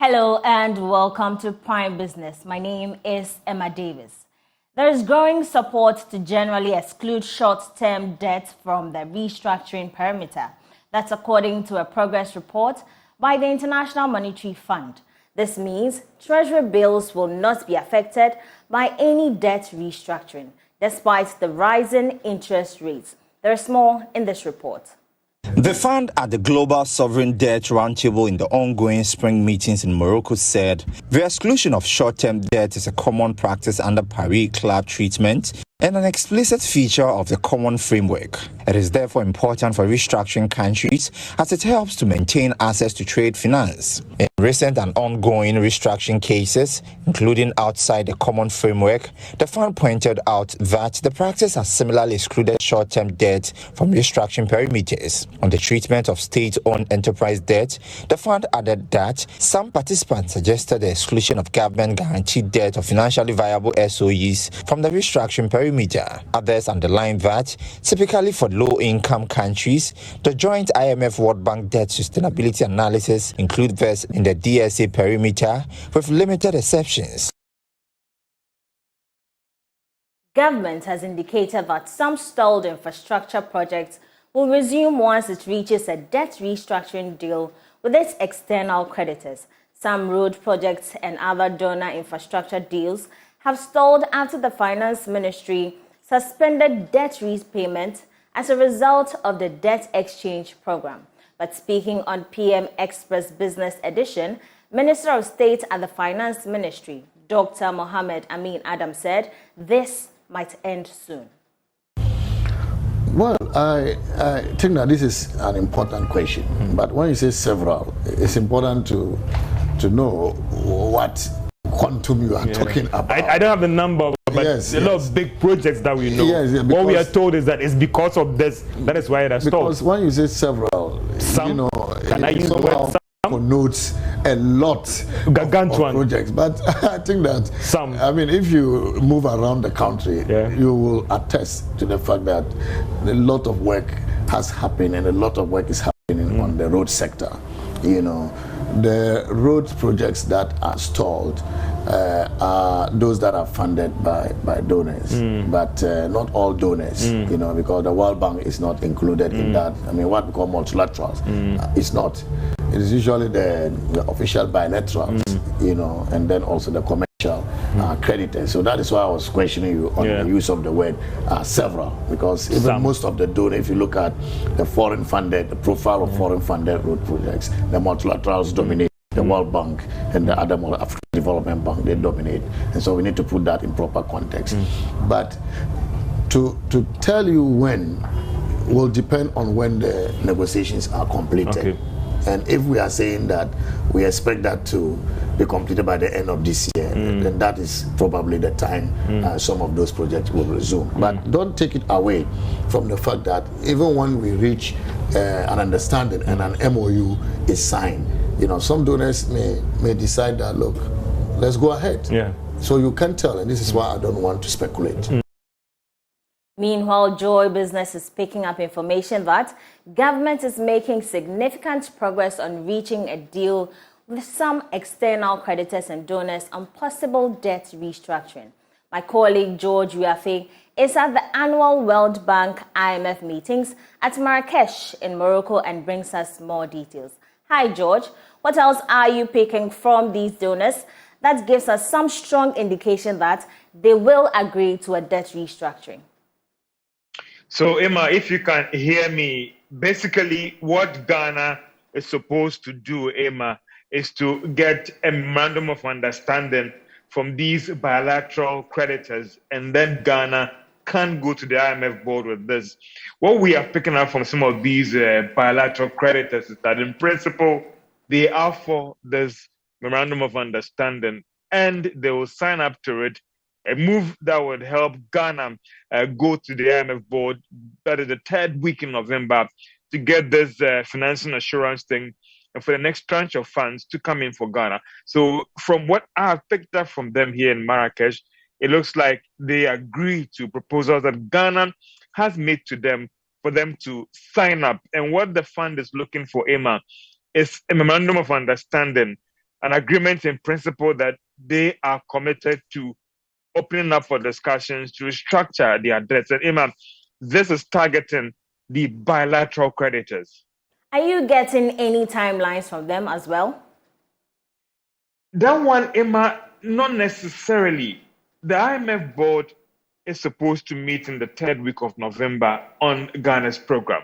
Hello and welcome to Prime Business. My name is Emma Davis. There is growing support to generally exclude short-term debt from the restructuring perimeter. That's according to a progress report by the International Monetary Fund. This means Treasury bills will not be affected by any debt restructuring, despite the rising interest rates. There is more in this report. The fund at the Global Sovereign Debt Roundtable in the ongoing spring meetings in Morocco said the exclusion of short-term debt is a common practice under Paris Club treatment and an explicit feature of the common framework. It is therefore important for restructuring countries as it helps to maintain access to trade finance. In recent and ongoing restructuring cases, including outside the common framework, the fund pointed out that the practice has similarly excluded short-term debt from restructuring perimeters. On the treatment of state-owned enterprise debt, the fund added that some participants suggested the exclusion of government-guaranteed debt of financially viable SOEs from the restructuring perimeter. Others underlined that, typically for low-income countries, the joint IMF World Bank debt sustainability analysis include this in the DSA perimeter with limited exceptions. Government has indicated that some stalled infrastructure projects will resume once it reaches a debt restructuring deal with its external creditors. Some road projects and other donor infrastructure deals have stalled after the Finance Ministry suspended debt repayment as a result of the debt exchange program. But speaking on PM Express Business Edition, Minister of State at the Finance Ministry, Dr. Mohammed Amin Adam, said this might end soon. Well, I think that this is an important question, but when you say several, it's important to know what quantum you are talking about. I don't have the number, but a lot of big projects that we know. What we are told is that it's because of this, that is why it has stalled. Because when you say several, some, can I use the word some? Notes a lot of projects, but I think that if you move around the country, you will attest to the fact that a lot of work has happened and a lot of work is happening on the road sector. The road projects that are stalled are those that are funded by donors, but not all donors, because the World Bank is not included in that. What we call multilaterals, it's not. It is usually the official bilaterals, and then also the commercial creditors. So that is why I was questioning you on the use of the word several, because even most of the donors, if you look at the profile of foreign funded road projects, the multilaterals dominate. The World Bank and the other African Development Bank, they dominate. And so we need to put that in proper context. But to tell you when will depend on when the negotiations are completed. And if we are saying that we expect that to be completed by the end of this year, then that is probably the time some of those projects will resume. But don't take it away from the fact that even when we reach an understanding and an MOU is signed, some donors may decide that, look, let's go ahead. So you can tell, and this is why I don't want to speculate. Meanwhile, Joy Business is picking up information that government is making significant progress on reaching a deal with some external creditors and donors on possible debt restructuring. My colleague George Uafe is at the annual World Bank IMF meetings at Marrakesh in Morocco and brings us more details. Hi, George. What else are you picking from these donors that gives us some strong indication that they will agree to a debt restructuring? So, Emma, if you can hear me, basically what Ghana is supposed to do, Emma, is to get a memorandum of understanding from these bilateral creditors, and then Ghana can go to the IMF board with this. What we are picking up from some of these bilateral creditors is that in principle, they are for this memorandum of understanding and they will sign up to it, a move that would help Ghana go to the IMF board, that is the third week in November, to get this financial assurance thing and for the next tranche of funds to come in for Ghana. So from what I've picked up from them here in Marrakesh, it looks like they agree to proposals that Ghana has made to them for them to sign up. And what the fund is looking for, Emma, is a memorandum of understanding an agreement in principle that they are committed to opening up for discussions to restructure their debts. And Emma, this is targeting the bilateral creditors. Are you getting any timelines from them as well? That one, Emma, not necessarily. The IMF board is supposed to meet in the third week of November on Ghana's program.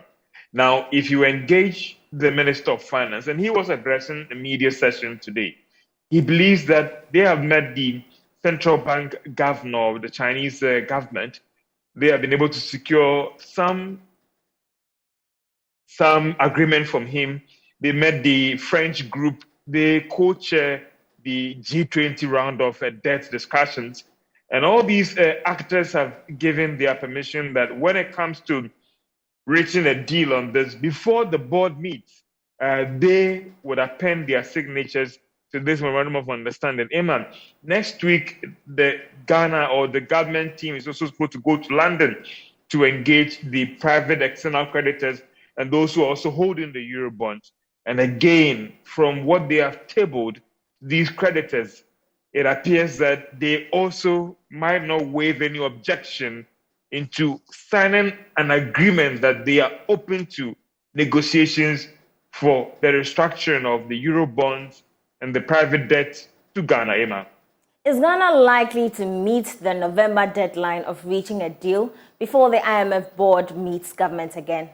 Now, if you engage the Minister of Finance, and he was addressing a media session today, he believes that they have met the central bank governor of the Chinese government. They have been able to secure some agreement from him. They met the French group. They co-chair the G20 round of debt discussions. And all these actors have given their permission that when it comes to reaching a deal on this, before the board meets, they would append their signatures to this memorandum of understanding. Emma, next week, the Ghana or the government team is also supposed to go to London to engage the private external creditors and those who are also holding the Eurobonds. And again, from what they have tabled, these creditors, it appears that they also might not waive any objection into signing an agreement that they are open to negotiations for the restructuring of the Eurobonds and the private debt to Ghana, Emma. Is Ghana likely to meet the November deadline of reaching a deal before the IMF board meets government again?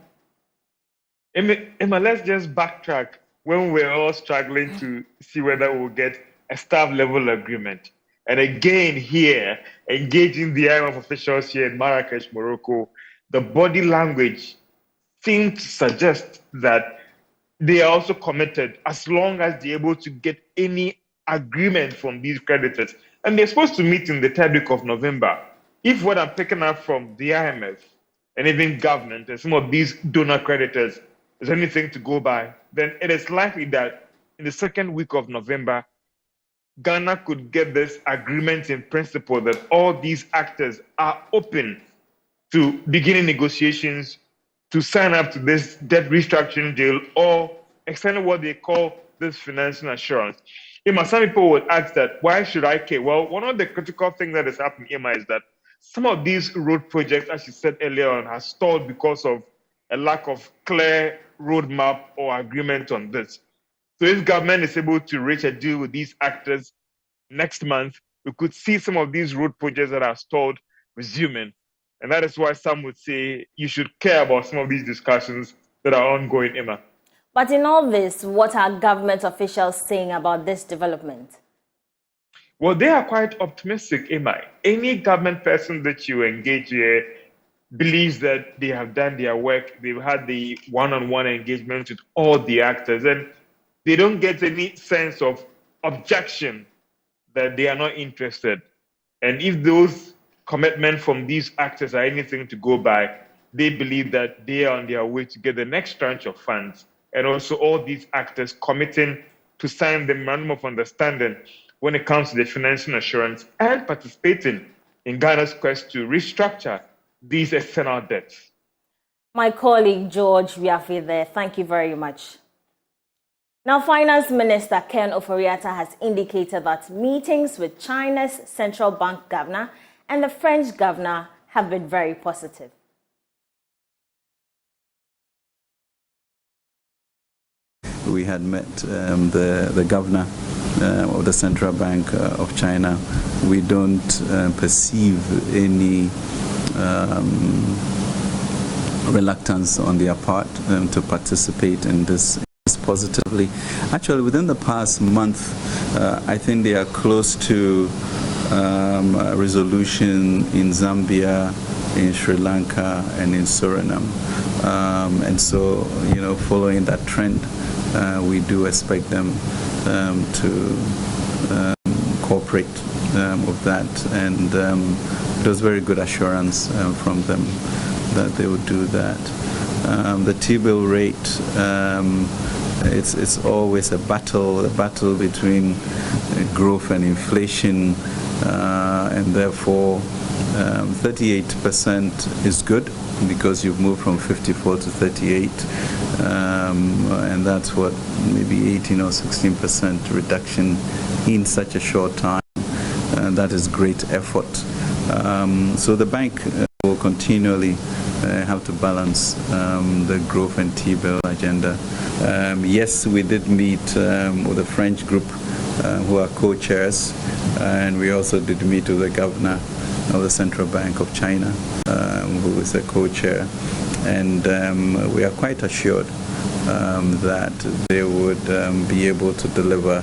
Emma, let's just backtrack when we're all struggling to see whether we'll get a staff-level agreement. And again here, engaging the IMF officials here in Marrakesh, Morocco, the body language seems to suggest that they are also committed as long as they're able to get any agreement from these creditors. And they're supposed to meet in the third week of November. If what I'm picking up from the IMF and even government and some of these donor creditors is anything to go by, then it is likely that in the second week of November, Ghana could get this agreement in principle that all these actors are open to beginning negotiations to sign up to this debt restructuring deal or extend what they call this financial assurance. Emma, some people would ask that, why should I care? Well, one of the critical things that is happening, Emma, is that some of these road projects, as you said earlier on, have stalled because of a lack of clear roadmap or agreement on this. So if government is able to reach a deal with these actors next month, we could see some of these road projects that are stalled resuming. And that is why some would say you should care about some of these discussions that are ongoing, Emma. But in all this, what are government officials saying about this development? Well, they are quite optimistic, Emma. Any government person that you engage here believes that they have done their work. They've had the one-on-one engagement with all the actors, and they don't get any sense of objection that they are not interested. And if those commitments from these actors are anything to go by, they believe that they are on their way to get the next tranche of funds. And also all these actors committing to sign the memorandum of understanding when it comes to the financial assurance and participating in Ghana's quest to restructure these external debts. My colleague George Riafe there, thank you very much. Now, Finance Minister Ken Ofori-Atta has indicated that meetings with China's central bank governor and the French governor have been very positive. We had met the governor of the Central Bank of China. We don't perceive any reluctance on their part to participate in this positively. Actually, within the past month, I think they are close to a resolution in Zambia, in Sri Lanka, and in Suriname. And so, following that trend, we do expect them to cooperate with that, and it was very good assurance from them that they would do that. The T-bill rate, it's always a battle between growth and inflation, and therefore 38% is good because you've moved from 54 to 38. and that's what, maybe 18 or 16% reduction in such a short time. That is great effort. So the bank will continually have to balance the growth and T-bill agenda. Yes, we did meet with the French group who are co-chairs, and we also did meet with the governor of the Central Bank of China, who is a co-chair, and we are quite assured that they would be able to deliver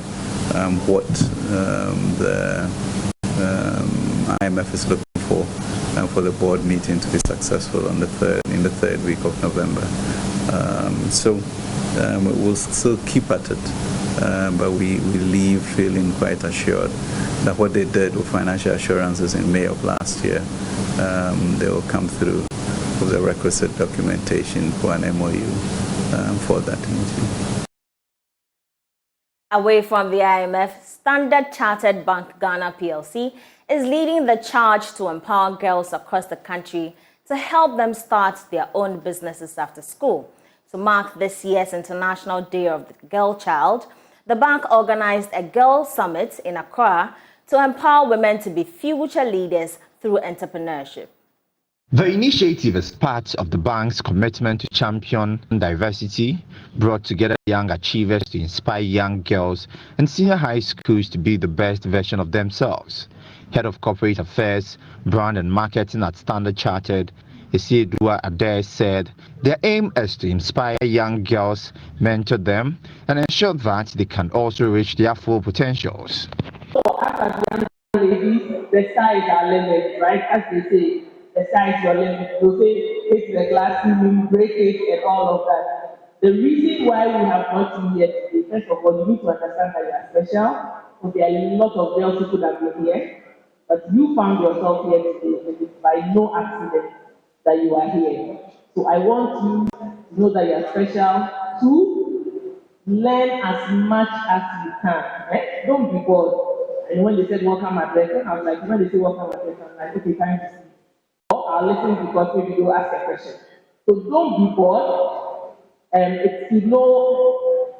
what the IMF is looking for the board meeting to be successful on in the third week of November. So we'll still keep at it, but we leave feeling quite assured that what they did with financial assurances in May of last year, they will come through with the requisite documentation for an MOU for that meeting. Away from the IMF, Standard Chartered Bank Ghana PLC is leading the charge to empower girls across the country to help them start their own businesses after school. To mark this year's International Day of the Girl Child, the bank organized a Girl Summit in Accra to empower women to be future leaders through entrepreneurship. The initiative is part of the bank's commitment to champion diversity, brought together young achievers to inspire young girls and senior high schools to be the best version of themselves. Head of Corporate Affairs, Brand and Marketing at Standard Chartered, Isiedua Adair, said their aim is to inspire young girls, mentor them, and ensure that they can also reach their full potentials. So as young ladies, the sky is our limit, right? As they say, the sky is your limit. They'll say, take the glass ceiling, break it, and all of that. The reason why we have brought you here today, first of all, you need to understand that you are special, because there are a lot of girls who could have been here, but you found yourself here today, and it's by no accident that you are here. So I want you to know that you are special. Two, learn as much as you can. Right? Don't be bored. And when they said welcome address, I was like, when they say welcome address, I'm like, okay, time to see. Or I'll listen because maybe they'll ask a question. So don't be bored. It's, you know,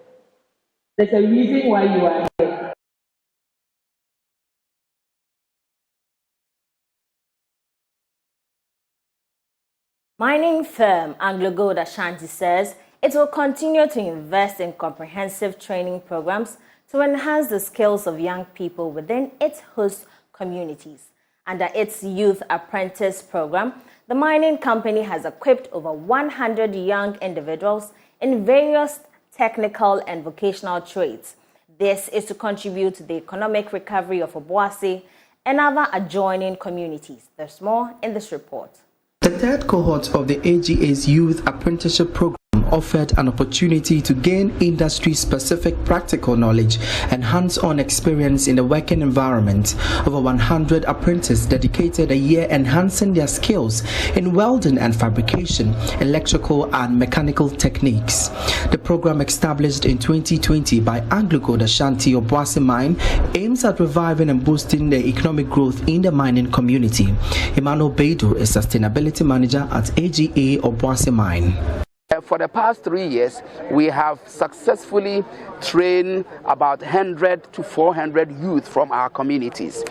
there's a reason why you are here. Mining firm Anglo-Gold Ashanti says it will continue to invest in comprehensive training programs to enhance the skills of young people within its host communities. Under its Youth Apprentice program, the mining company has equipped over 100 young individuals in various technical and vocational trades. This is to contribute to the economic recovery of Obuasi and other adjoining communities. There's more in this report. The third cohort of the AGA's Youth Apprenticeship Program offered an opportunity to gain industry-specific practical knowledge and hands-on experience in the working environment. Over 100 apprentices dedicated a year enhancing their skills in welding and fabrication, electrical and mechanical techniques. The program, established in 2020 by Anglo-Gold Ashanti Obuasi Mine, aims at reviving and boosting the economic growth in the mining community. Emmanuel Beidu is Sustainability Manager at AGA Obuasi Mine. For the past 3 years, we have successfully trained about 100 to 400 youth from our communities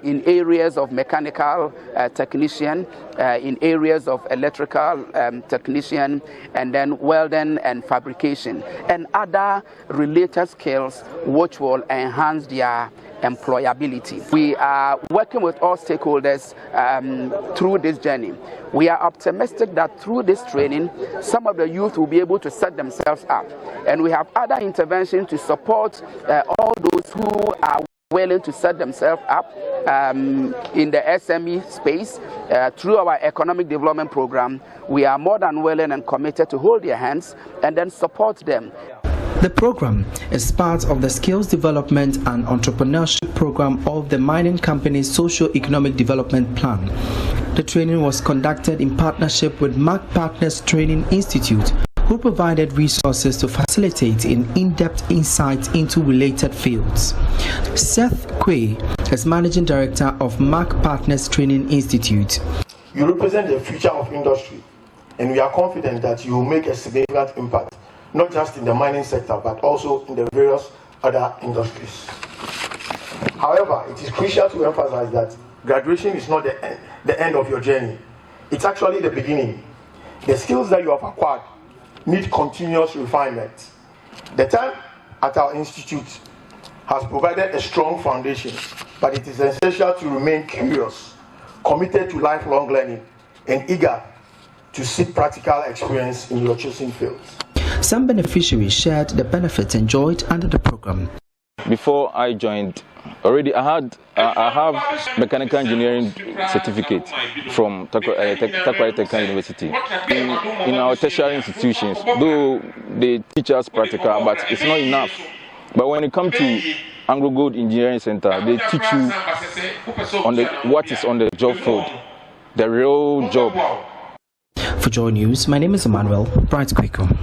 in areas of mechanical technician, in areas of electrical technician, and then welding and fabrication, and other related skills which will enhance their employability. We are working with all stakeholders through this journey. We are optimistic that through this training, some of the youth will be able to set themselves up. And we have other interventions to support all those who are willing to set themselves up in the SME space. Through our economic development program, we are more than willing and committed to hold their hands and then support them. The program is part of the Skills Development and Entrepreneurship Program of the mining company's Socio-Economic Development Plan. The training was conducted in partnership with Mark Partners Training Institute, who provided resources to facilitate in-depth insights into related fields. Seth Quay is Managing Director of Mark Partners Training Institute. You represent the future of industry, and we are confident that you will make a significant impact not just in the mining sector, but also in the various other industries. However, it is crucial to emphasize that graduation is not the end of your journey. It's actually the beginning. The skills that you have acquired need continuous refinement. The time at our institute has provided a strong foundation, but it is essential to remain curious, committed to lifelong learning, and eager to seek practical experience in your chosen fields. Some beneficiaries shared the benefits enjoyed under the program. Before I joined, already I have mechanical engineering certificate from Takrady Technical University. In our tertiary institutions, though they teach us practical, but it's not enough. But when it comes to Anglo Gold Engineering Center, they teach you on what is on the job field, the real job. For Joy News, my name is Emmanuel Bright Kweko.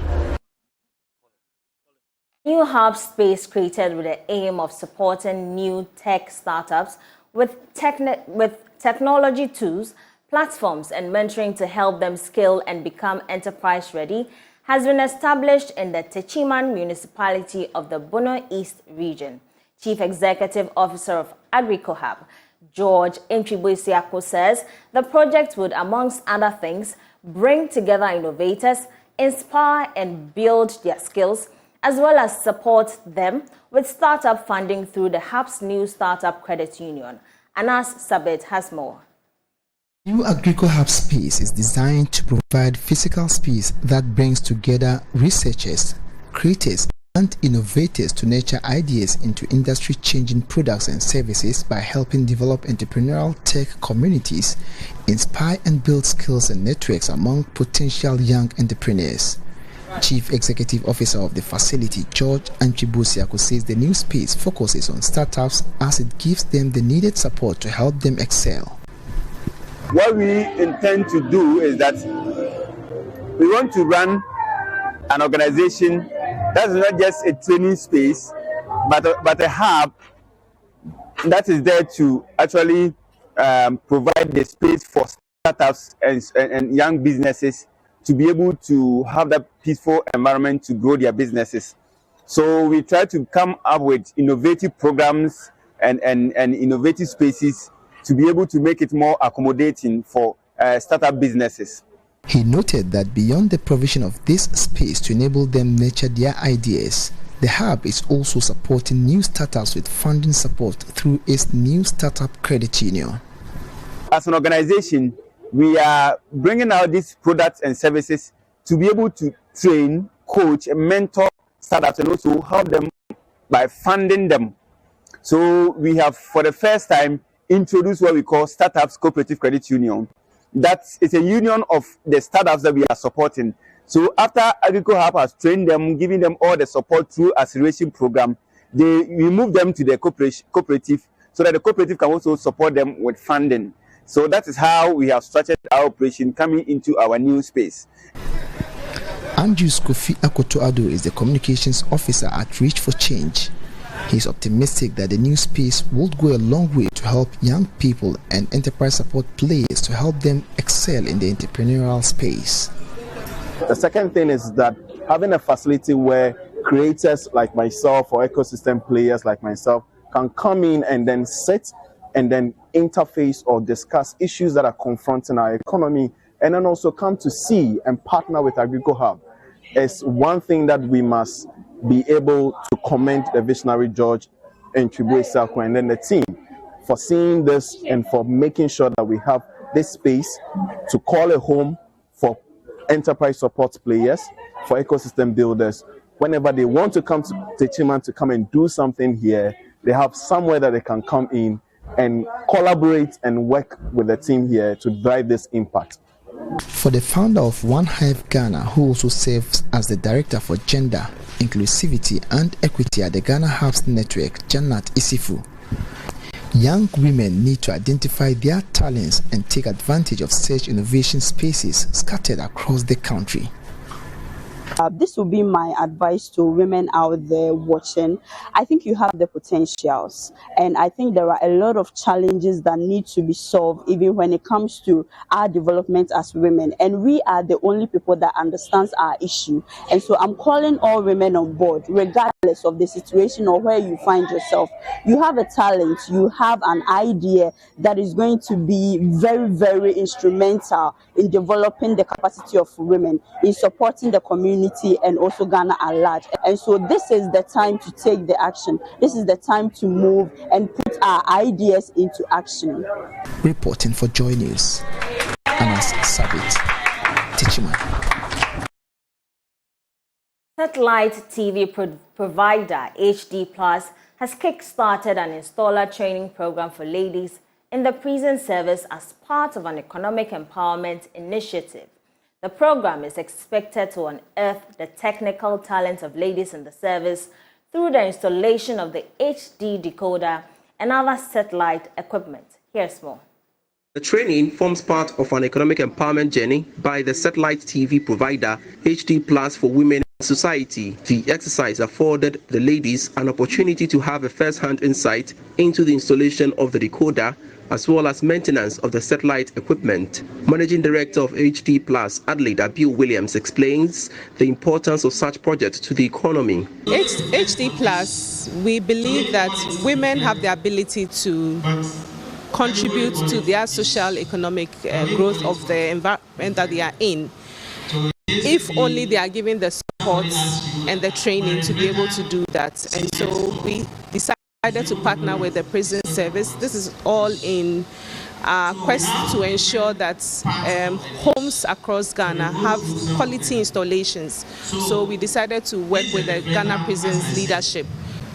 New hub space created with the aim of supporting new tech startups with technology tools, platforms, and mentoring to help them scale and become enterprise ready has been established in the Techiman municipality of the Bono East region. Chief Executive Officer of AgricoHub, George Ntwibo says the project would, amongst other things, bring together innovators, inspire and build their skills, as well as support them with startup funding through the hub's new startup credit union. Anas Sabit has more. New AgricoHub space is designed to provide physical space that brings together researchers, creators, and innovators to nurture ideas into industry-changing products and services by helping develop entrepreneurial tech communities, inspire and build skills and networks among potential young entrepreneurs. Chief Executive Officer of the facility, George Ntwibo, says the new space focuses on startups as it gives them the needed support to help them excel. What we intend to do is that we want to run an organization that is not just a training space, but a hub that is there to actually provide the space for startups and young businesses to be able to have that peaceful environment to grow their businesses. So we try to come up with innovative programs and innovative spaces to be able to make it more accommodating for startup businesses. He noted that beyond the provision of this space to enable them nurture their ideas, the hub is also supporting new startups with funding support through its new startup credit union. As an organization, we are bringing out these products and services to be able to train, coach, and mentor startups and also help them by funding them. So we have, for the first time, introduced what we call Startups Cooperative Credit Union. That is a union of the startups that we are supporting. So after AgricoHub has trained them, giving them all the support through acceleration program, we move them to the cooperative so that the cooperative can also support them with funding. So that is how we have structured our operation coming into our new space. Andrews Kofi Akoto-Addo is the communications officer at Reach for Change. He is optimistic that the new space will go a long way to help young people and enterprise support players to help them excel in the entrepreneurial space. The second thing is that having a facility where creators like myself or ecosystem players like myself can come in and then sit and then interface or discuss issues that are confronting our economy, and then also come to see and partner with AgricoHub is one thing that we must be able to commend the visionary George Ntwibo and then the team for seeing this and for making sure that we have this space to call a home for enterprise support players, for ecosystem builders. Whenever they want to come to Techiman to come and do something here, they have somewhere that they can come in and collaborate and work with the team here to drive this impact. For the founder of One Hive Ghana, who also serves as the director for gender, inclusivity and equity at the Ghana Hubs Network, Janat Isifu, young women need to identify their talents and take advantage of such innovation spaces scattered across the country. This will be my advice to women out there watching. I think you have the potentials, and I think there are a lot of challenges that need to be solved even when it comes to our development as women, and we are the only people that understands our issue. And so I'm calling all women on board, regardless of the situation or where you find yourself. You have a talent, you have an idea that is going to be very, very instrumental in developing the capacity of women, in supporting the community and also Ghana at large. And so this is the time to take the action. This is the time to move and put our ideas into action. Reporting for Joy News, Anas Sabit, Tichiman. Satellite TV provider HD Plus has kick-started an installer training program for ladies in the prison service as part of an economic empowerment initiative. The program is expected to unearth the technical talent of ladies in the service through the installation of the HD decoder and other satellite equipment. Here's more. The training forms part of an economic empowerment journey by the satellite TV provider HD Plus for Women in Society. The exercise afforded the ladies an opportunity to have a first-hand insight into the installation of the decoder as well as maintenance of the satellite equipment. Managing Director of HD Plus, Adelaide Abiel Williams, explains the importance of such projects to the economy. HD Plus, we believe that women have the ability to contribute to their social economic growth of the environment that they are in, if only they are given the support and the training to be able to do that. And so we decided to partner with the prison service. This is all in our quest to ensure that homes across Ghana have quality installations. So we decided to work with the Ghana Prisons leadership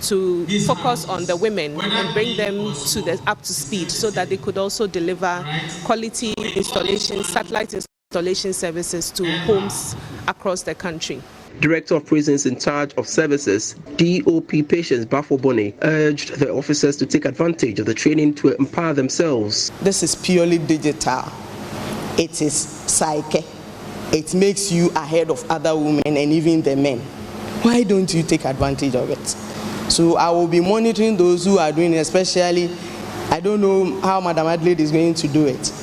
to focus on the women and bring them up to speed so that they could also deliver quality installation, satellite installation services to homes across the country. Director of Prisons in charge of services, DOP Patience Bafobone, urged the officers to take advantage of the training to empower themselves. This is purely digital. It is psyche. It makes you ahead of other women and even the men. Why don't you take advantage of it? So I will be monitoring those who are doing it, especially, I don't know how Madam Adelaide is going to do it,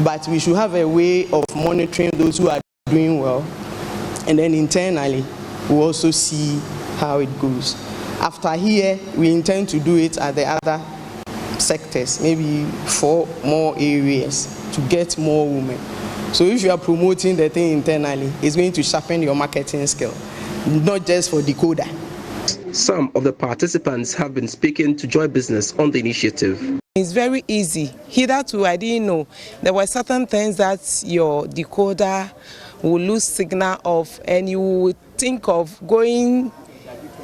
but we should have a way of monitoring those who are doing well. And then internally, we'll also see how it goes. After here, we intend to do it at the other sectors, maybe 4 more areas to get more women. So if you are promoting the thing internally, it's going to sharpen your marketing skill, not just for decoder. Some of the participants have been speaking to Joy Business on the initiative. It's very easy. Hitherto, I didn't know. There were certain things that your decoder will lose signal of, and you would think of going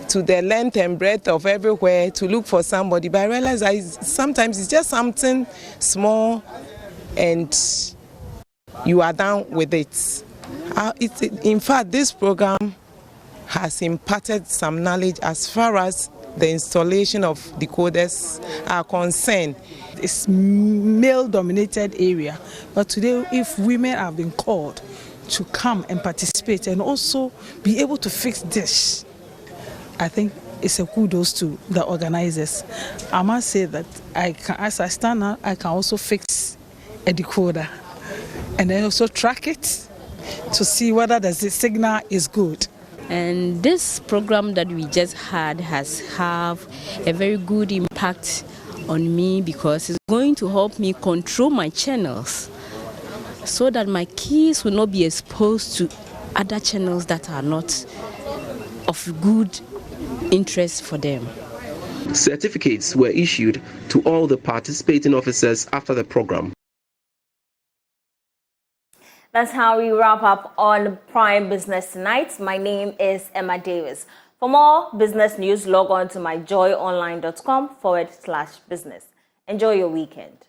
to the length and breadth of everywhere to look for somebody. But I realized that sometimes it's just something small and you are done with it. In fact, this program has imparted some knowledge as far as the installation of decoders are concerned. It's male-dominated area, but today if women have been called to come and participate and also be able to fix this, I think it's a kudos to the organizers. I must say that as I stand now, I can also fix a decoder and then also track it to see whether the signal is good. And this program that we just had has have a very good impact on me because it's going to help me control my channels so that my kids will not be exposed to other channels that are not of good interest for them. Certificates were issued to all the participating officers after the program. That's how we wrap up on Prime Business tonight. My name is Emma Davis. For more business news, log on to myjoyonline.com/business. Enjoy your weekend.